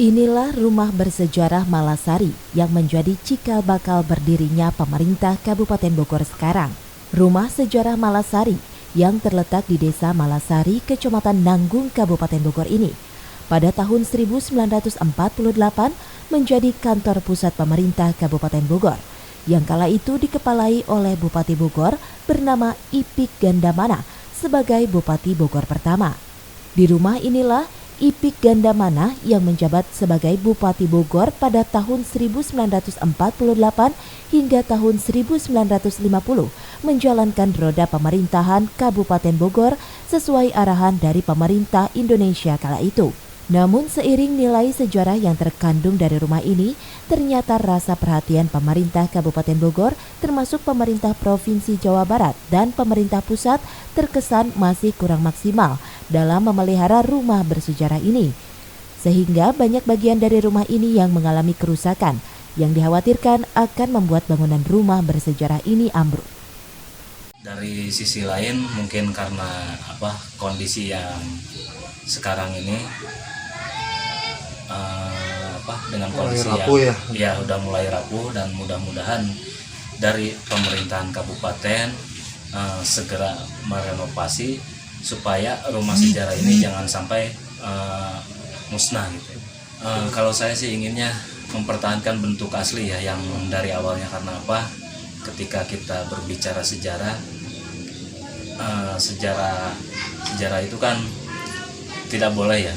Inilah rumah bersejarah Malasari yang menjadi cikal bakal berdirinya pemerintah Kabupaten Bogor sekarang. Rumah sejarah Malasari yang terletak di Desa Malasari, Kecamatan Nanggung, Kabupaten Bogor ini pada tahun 1948 menjadi kantor pusat pemerintah Kabupaten Bogor yang kala itu dikepalai oleh Bupati Bogor bernama Ipik Gandamana sebagai Bupati Bogor pertama. Di rumah inilah Ipik Gandamana yang menjabat sebagai Bupati Bogor pada tahun 1948 hingga tahun 1950 menjalankan roda pemerintahan Kabupaten Bogor sesuai arahan dari pemerintah Indonesia kala itu. Namun seiring nilai sejarah yang terkandung dari rumah ini, ternyata rasa perhatian pemerintah Kabupaten Bogor termasuk pemerintah Provinsi Jawa Barat dan pemerintah pusat terkesan masih kurang maksimal dalam memelihara rumah bersejarah ini. Sehingga banyak bagian dari rumah ini yang mengalami kerusakan yang dikhawatirkan akan membuat bangunan rumah bersejarah ini ambruk. Dari sisi lain mungkin karena kondisi yang sekarang ini dengan kondisi yang udah mulai rapuh, dan mudah-mudahan dari pemerintahan kabupaten segera merenovasi supaya rumah sejarah ini jangan sampai musnah gitu. Kalau saya sih inginnya mempertahankan bentuk asli ya yang dari awalnya, karena ketika kita berbicara sejarah itu kan tidak boleh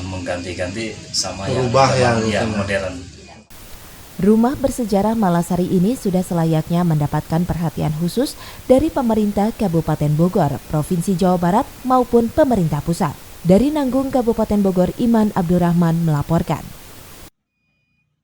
mengganti-ganti sama yang modern. Rumah bersejarah Malasari ini sudah selayaknya mendapatkan perhatian khusus dari pemerintah Kabupaten Bogor, Provinsi Jawa Barat maupun pemerintah pusat. Dari Nanggung, Kabupaten Bogor, Iman Abdurrahman melaporkan.